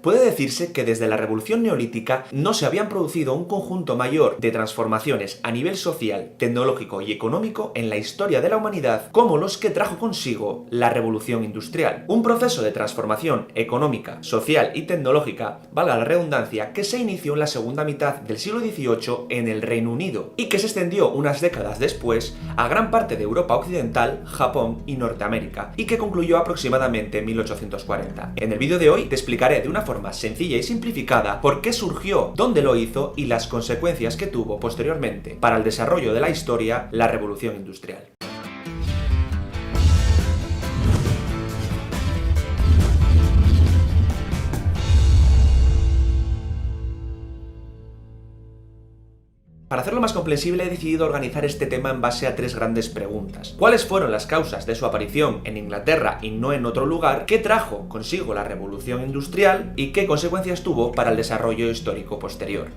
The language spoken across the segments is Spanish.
Puede decirse que desde la Revolución Neolítica no se habían producido un conjunto mayor de transformaciones a nivel social, tecnológico y económico en la historia de la humanidad como los que trajo consigo la Revolución Industrial. Un proceso de transformación económica, social y tecnológica, valga la redundancia, que se inició en la segunda mitad del siglo XVIII en el Reino Unido y que se extendió unas décadas después a gran parte de Europa Occidental, Japón y Norteamérica, y que concluyó aproximadamente en 1840. En el vídeo de hoy te explicaré de una forma sencilla y simplificada por qué surgió, dónde lo hizo y las consecuencias que tuvo posteriormente para el desarrollo de la historia la Revolución Industrial. Para hacerlo más comprensible he decidido organizar este tema en base a tres grandes preguntas. ¿Cuáles fueron las causas de su aparición en Inglaterra y no en otro lugar? ¿Qué trajo consigo la Revolución Industrial? ¿Y qué consecuencias tuvo para el desarrollo histórico posterior?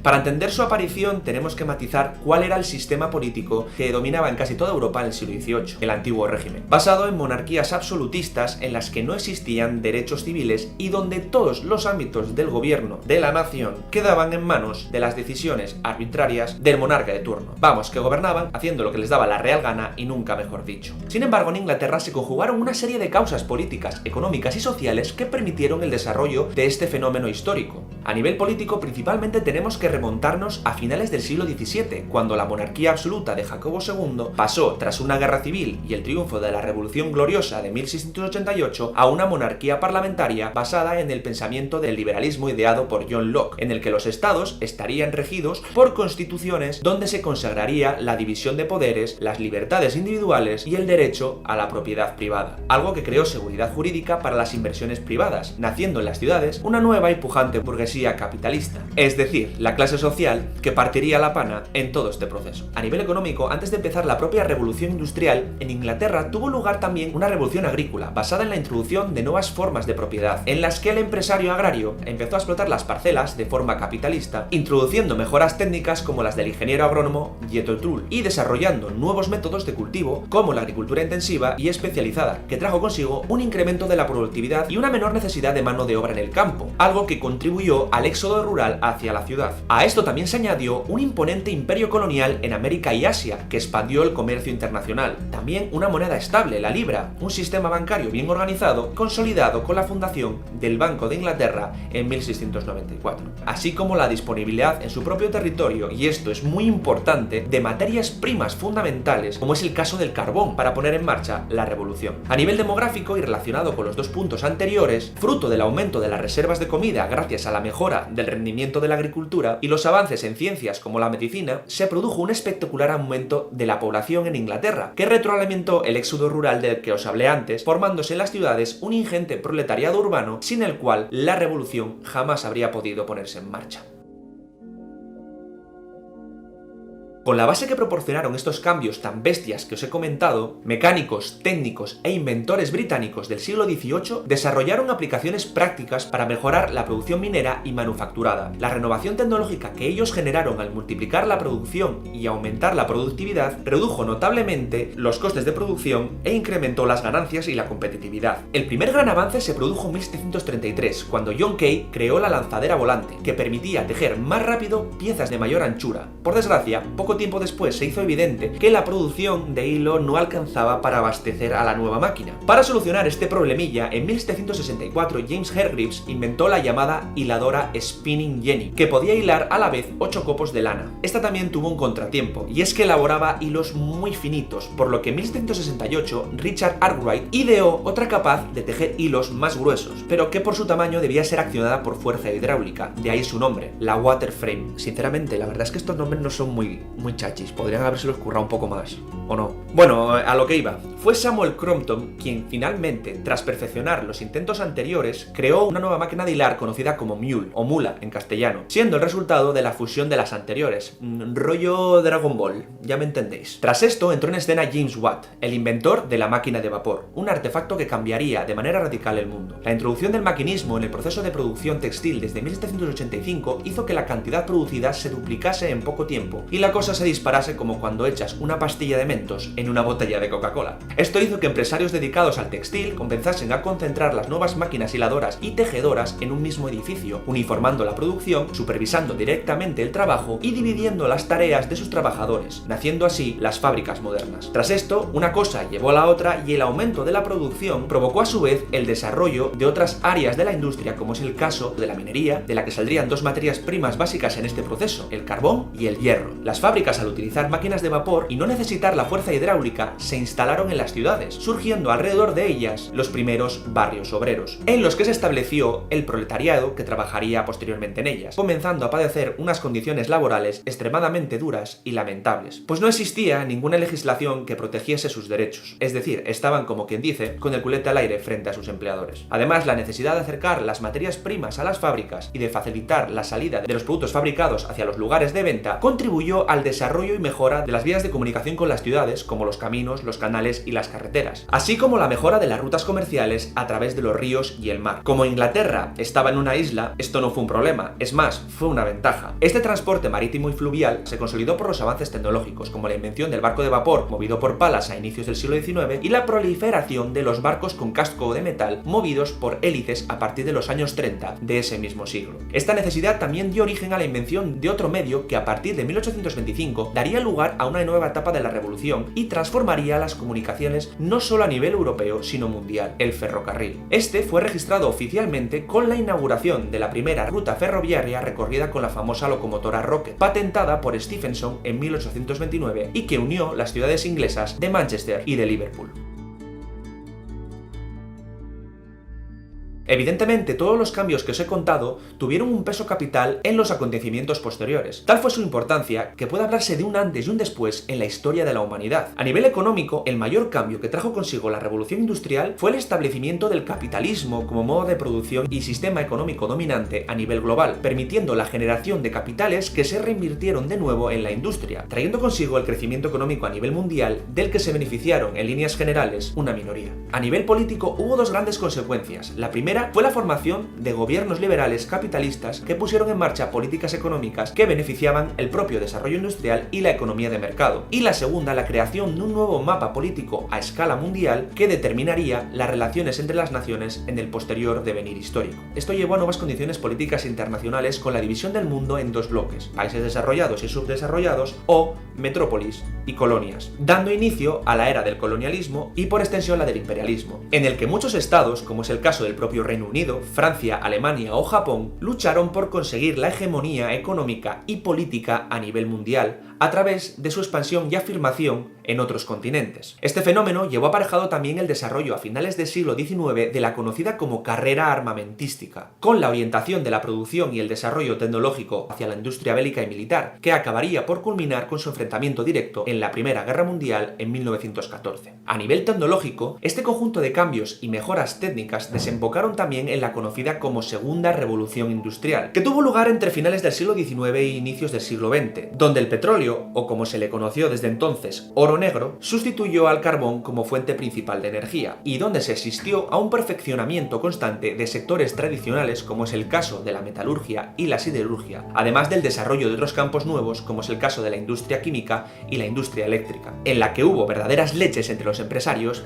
Para entender su aparición tenemos que matizar cuál era el sistema político que dominaba en casi toda Europa en el siglo XVIII, el antiguo régimen, basado en monarquías absolutistas en las que no existían derechos civiles y donde todos los ámbitos del gobierno de la nación quedaban en manos de las decisiones arbitrarias del monarca de turno. Vamos, que gobernaban haciendo lo que les daba la real gana y nunca mejor dicho. Sin embargo, en Inglaterra se conjugaron una serie de causas políticas, económicas y sociales que permitieron el desarrollo de este fenómeno histórico. A nivel político, principalmente tenemos que remontarnos a finales del siglo XVII, cuando la monarquía absoluta de Jacobo II pasó, tras una guerra civil y el triunfo de la Revolución Gloriosa de 1688, a una monarquía parlamentaria basada en el pensamiento del liberalismo ideado por John Locke, en el que los estados estarían regidos por constituciones donde se consagraría la división de poderes, las libertades individuales y el derecho a la propiedad privada, algo que creó seguridad jurídica para las inversiones privadas, naciendo en las ciudades una nueva y pujante burguesía capitalista, es decir, la clase social que partiría la pana en todo este proceso. A nivel económico, antes de empezar la propia revolución industrial, en Inglaterra tuvo lugar también una revolución agrícola, basada en la introducción de nuevas formas de propiedad, en las que el empresario agrario empezó a explotar las parcelas de forma capitalista, introduciendo mejoras técnicas como las del ingeniero agrónomo Jethro Tull, y desarrollando nuevos métodos de cultivo como la agricultura intensiva y especializada, que trajo consigo un incremento de la productividad y una menor necesidad de mano de obra en el campo, algo que contribuyó al éxodo rural hacia la ciudad. A esto también se añadió un imponente imperio colonial en América y Asia, que expandió el comercio internacional. También una moneda estable, la libra, un sistema bancario bien organizado, consolidado con la fundación del Banco de Inglaterra en 1694. Así como la disponibilidad en su propio territorio, y esto es muy importante, de materias primas fundamentales, como es el caso del carbón, para poner en marcha la revolución. A nivel demográfico y relacionado con los dos puntos anteriores, fruto del aumento de las reservas de comida gracias a la mejora del rendimiento de la agricultura y los avances en ciencias como la medicina, se produjo un espectacular aumento de la población en Inglaterra, que retroalimentó el éxodo rural del que os hablé antes, formándose en las ciudades un ingente proletariado urbano sin el cual la revolución jamás habría podido ponerse en marcha. Con la base que proporcionaron estos cambios tan bestias que os he comentado, mecánicos, técnicos e inventores británicos del siglo XVIII desarrollaron aplicaciones prácticas para mejorar la producción minera y manufacturada. La renovación tecnológica que ellos generaron al multiplicar la producción y aumentar la productividad redujo notablemente los costes de producción e incrementó las ganancias y la competitividad. El primer gran avance se produjo en 1733, cuando John Kay creó la lanzadera volante, que permitía tejer más rápido piezas de mayor anchura. Por desgracia, poco tiempo después se hizo evidente que la producción de hilo no alcanzaba para abastecer a la nueva máquina. Para solucionar este problemilla, en 1764 James Hargreaves inventó la llamada hiladora Spinning Jenny, que podía hilar a la vez 8 copos de lana. Esta también tuvo un contratiempo, y es que elaboraba hilos muy finitos, por lo que en 1768 Richard Arkwright ideó otra capaz de tejer hilos más gruesos, pero que por su tamaño debía ser accionada por fuerza hidráulica, de ahí su nombre, la Waterframe. Sinceramente, la verdad es que estos nombres no son muy chachis, podrían habérselos currado un poco más, ¿o no? Bueno, a lo que iba. Fue Samuel Crompton quien finalmente, tras perfeccionar los intentos anteriores, creó una nueva máquina de hilar conocida como mule, o mula en castellano, siendo el resultado de la fusión de las anteriores. Rollo Dragon Ball, ya me entendéis. Tras esto entró en escena James Watt, el inventor de la máquina de vapor, un artefacto que cambiaría de manera radical el mundo. La introducción del maquinismo en el proceso de producción textil desde 1785 hizo que la cantidad producida se duplicase en poco tiempo, y la cosa cosa se disparase como cuando echas una pastilla de Mentos en una botella de Coca-Cola. Esto hizo que empresarios dedicados al textil comenzasen a concentrar las nuevas máquinas hiladoras y tejedoras en un mismo edificio, uniformando la producción, supervisando directamente el trabajo y dividiendo las tareas de sus trabajadores, naciendo así las fábricas modernas. Tras esto, una cosa llevó a la otra y el aumento de la producción provocó a su vez el desarrollo de otras áreas de la industria, como es el caso de la minería, de la que saldrían dos materias primas básicas en este proceso, el carbón y el hierro. Las fábricas, al utilizar máquinas de vapor y no necesitar la fuerza hidráulica, se instalaron en las ciudades, surgiendo alrededor de ellas los primeros barrios obreros, en los que se estableció el proletariado que trabajaría posteriormente en ellas, comenzando a padecer unas condiciones laborales extremadamente duras y lamentables, pues no existía ninguna legislación que protegiese sus derechos, es decir, estaban, como quien dice, con el culete al aire frente a sus empleadores. Además, la necesidad de acercar las materias primas a las fábricas y de facilitar la salida de los productos fabricados hacia los lugares de venta contribuyó al desarrollo y mejora de las vías de comunicación con las ciudades, como los caminos, los canales y las carreteras, así como la mejora de las rutas comerciales a través de los ríos y el mar. Como Inglaterra estaba en una isla, esto no fue un problema, es más, fue una ventaja. Este transporte marítimo y fluvial se consolidó por los avances tecnológicos, como la invención del barco de vapor movido por palas a inicios del siglo XIX y la proliferación de los barcos con casco de metal movidos por hélices a partir de los años 30 de ese mismo siglo. Esta necesidad también dio origen a la invención de otro medio que a partir de 1825 daría lugar a una nueva etapa de la revolución y transformaría las comunicaciones no solo a nivel europeo sino mundial, el ferrocarril. Este fue registrado oficialmente con la inauguración de la primera ruta ferroviaria recorrida con la famosa locomotora Rocket, patentada por Stephenson en 1829 y que unió las ciudades inglesas de Manchester y de Liverpool. Evidentemente, todos los cambios que os he contado tuvieron un peso capital en los acontecimientos posteriores. Tal fue su importancia que puede hablarse de un antes y un después en la historia de la humanidad. A nivel económico, el mayor cambio que trajo consigo la revolución industrial fue el establecimiento del capitalismo como modo de producción y sistema económico dominante a nivel global, permitiendo la generación de capitales que se reinvirtieron de nuevo en la industria, trayendo consigo el crecimiento económico a nivel mundial del que se beneficiaron en líneas generales una minoría. A nivel político hubo dos grandes consecuencias. La primera fue la formación de gobiernos liberales capitalistas que pusieron en marcha políticas económicas que beneficiaban el propio desarrollo industrial y la economía de mercado. Y la segunda, la creación de un nuevo mapa político a escala mundial que determinaría las relaciones entre las naciones en el posterior devenir histórico. Esto llevó a nuevas condiciones políticas internacionales con la división del mundo en dos bloques, países desarrollados y subdesarrollados o metrópolis y colonias, dando inicio a la era del colonialismo y por extensión la del imperialismo, en el que muchos estados, como es el caso del propio Reino Unido, Francia, Alemania o Japón, lucharon por conseguir la hegemonía económica y política a nivel mundial a través de su expansión y afirmación en otros continentes. Este fenómeno llevó aparejado también el desarrollo a finales del siglo XIX de la conocida como carrera armamentística, con la orientación de la producción y el desarrollo tecnológico hacia la industria bélica y militar, que acabaría por culminar con su enfrentamiento directo en la Primera Guerra Mundial en 1914. A nivel tecnológico, este conjunto de cambios y mejoras técnicas desembocaron también en la conocida como Segunda Revolución Industrial, que tuvo lugar entre finales del siglo XIX e inicios del siglo XX, donde el petróleo, o como se le conoció desde entonces, oro negro, sustituyó al carbón como fuente principal de energía, y donde se asistió a un perfeccionamiento constante de sectores tradicionales como es el caso de la metalurgia y la siderurgia, además del desarrollo de otros campos nuevos como es el caso de la industria química y la industria eléctrica, en la que hubo verdaderas leches entre los empresarios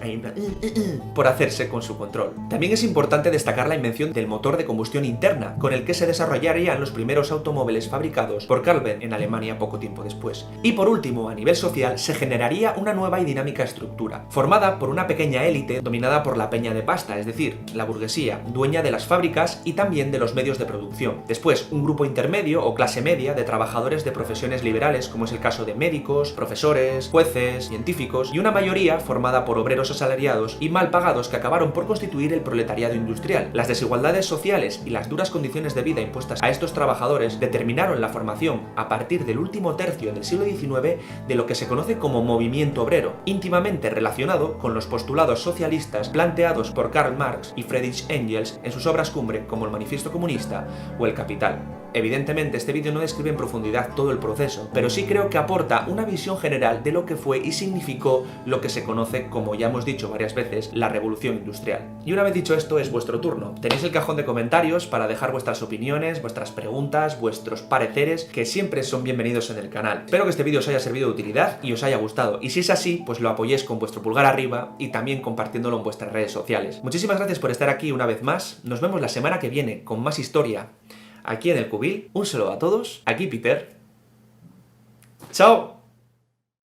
por hacerse con su control. También es importante destacar la invención del motor de combustión interna, con el que se desarrollarían los primeros automóviles fabricados por Carl Benz en Alemania poco tiempo después. Y por último, a nivel social, se generaría una nueva y dinámica estructura, formada por una pequeña élite dominada por la peña de pasta, es decir, la burguesía, dueña de las fábricas y también de los medios de producción. Después, un grupo intermedio o clase media de trabajadores de profesiones liberales, como es el caso de médicos, profesores, jueces, científicos, y una mayoría formada por obreros asalariados y mal pagados que acabaron por constituir el proletariado industrial. Las desigualdades sociales y las duras condiciones de vida impuestas a estos trabajadores determinaron la formación, a partir del último tercio del siglo XIX, de lo que se conoce como movimiento obrero, íntimamente relacionado con los postulados socialistas planteados por Karl Marx y Friedrich Engels en sus obras cumbre como el Manifiesto Comunista o El Capital. Evidentemente, este vídeo no describe en profundidad todo el proceso, pero sí creo que aporta una visión general de lo que fue y significó lo que se conoce, como ya hemos dicho varias veces, la Revolución Industrial. Y una vez dicho esto, es vuestro turno. Tenéis el cajón de comentarios para dejar vuestras opiniones, vuestras preguntas, vuestros pareceres, que siempre son bienvenidos en el canal. Espero que este vídeo os haya servido de utilidad y os haya gustado, y si es así, pues lo apoyéis con vuestro pulgar arriba y también compartiéndolo en vuestras redes sociales. Muchísimas gracias por estar aquí una vez más. Nos vemos la semana que viene con más historia aquí en el Cubil. Un saludo a todos, aquí Peter. ¡Chao!